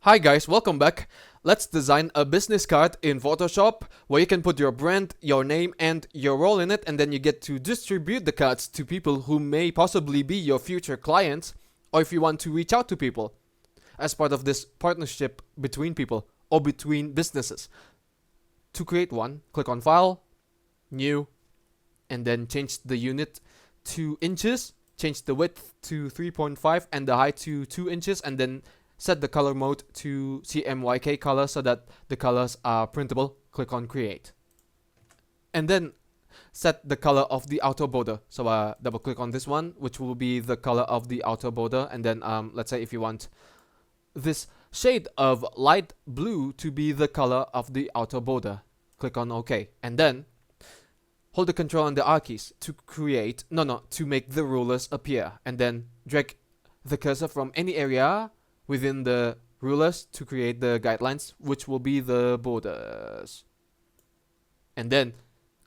Hi guys, welcome back. Let's design a business card in Photoshop where you can put your brand, your name, and your role in it, and then you get to distribute the cards to people who may possibly be your future clients, or if you want to reach out to people as part of this partnership between people or between businesses. To create one, click on File, New, and then change the unit to inches, change the width to 3.5 and the height to 2 inches, and then set the color mode to CMYK color so that the colors are printable. Click on Create. And then set the color of the outer border. So double click on this one, which will be the color of the outer border. And then let's say if you want this shade of light blue to be the color of the outer border, click on OK. And then hold the Control and the R keys to to make the rulers appear. And then drag the cursor from any area within the rulers to create the guidelines, which will be the borders. And then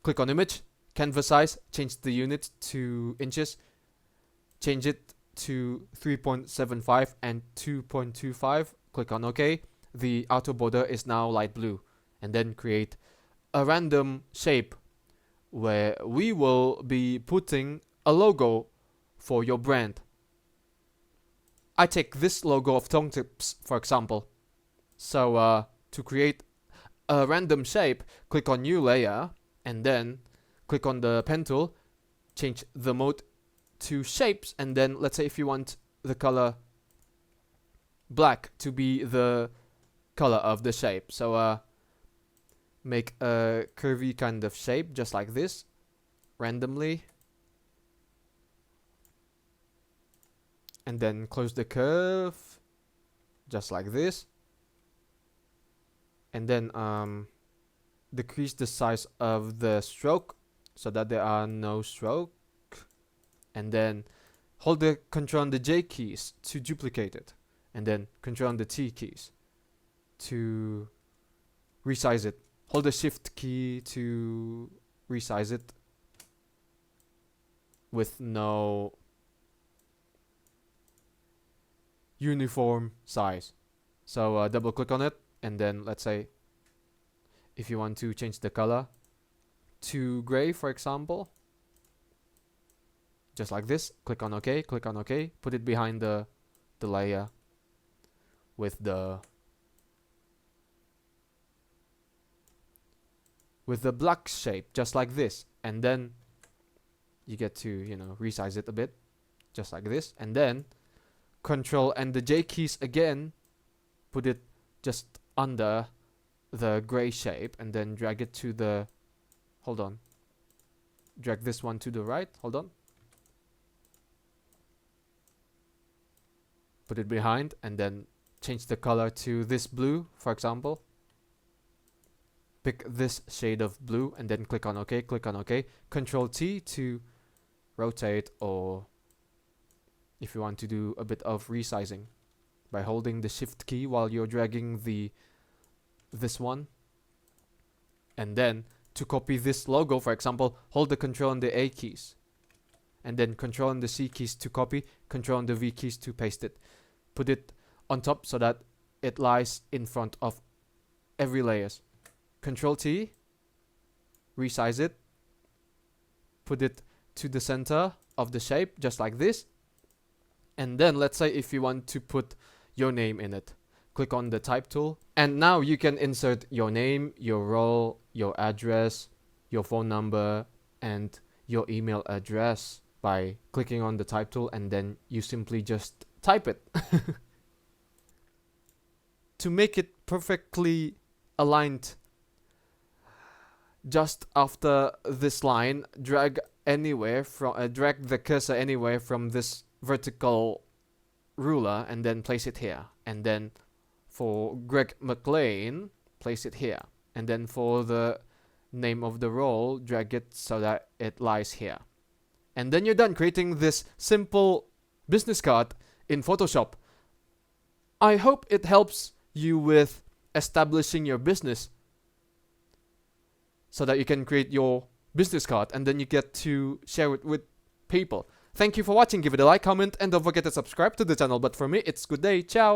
click on Image, Canvas size, change the unit to inches, change it to 3.75 and 2.25, click on OK. The outer border is now light blue. And then create a random shape where we will be putting a logo for your brand. I take this logo of Tongue Tips, for example. So to create a random shape, click on New Layer, and then click on the pen tool, change the mode to Shapes, and then let's say if you want the color black to be the color of the shape. So make a curvy kind of shape, just like this, randomly. And then close the curve, just like this. And then decrease the size of the stroke so that there are no stroke. And then hold the Control and the J keys to duplicate it. And then Control and the T keys to resize it. Hold the Shift key to resize it with no uniform size. So double click on it, and then let's say if you want to change the color to gray, for example, just like this, click on OK, click on OK, put it behind the layer with the black shape, just like this. And then you get to resize it a bit, just like this. And then Control and the J keys again, put it just under the gray shape, and then drag it to the, drag this one to the right, put it behind, and then change the color to this blue, for example. Pick this shade of blue, and then click on OK, Control T to rotate, or if you want to do a bit of resizing by holding the Shift key while you're dragging this one. And then to copy this logo, for example, hold the Control and the A keys, and then Control and the C keys to copy, Control and the V keys to paste it. Put it on top so that it lies in front of every layers. Control T, resize it, put it to the center of the shape, just like this. And then let's say if you want to put your name in it, click on the Type tool, and now you can insert your name, your role, your address, your phone number, and your email address by clicking on the Type tool, and then you simply just type it. To make it perfectly aligned, just after this line, drag the cursor anywhere from this vertical ruler, and then place it here. And then for Greg McLean, place it here. And then for the name of the role, drag it so that it lies here. And then you're done creating this simple business card in Photoshop. I hope it helps you with establishing your business so that you can create your business card and then you get to share it with people. Thank you for watching, give it a like, comment, and don't forget to subscribe to the channel. But for me, it's good day, ciao!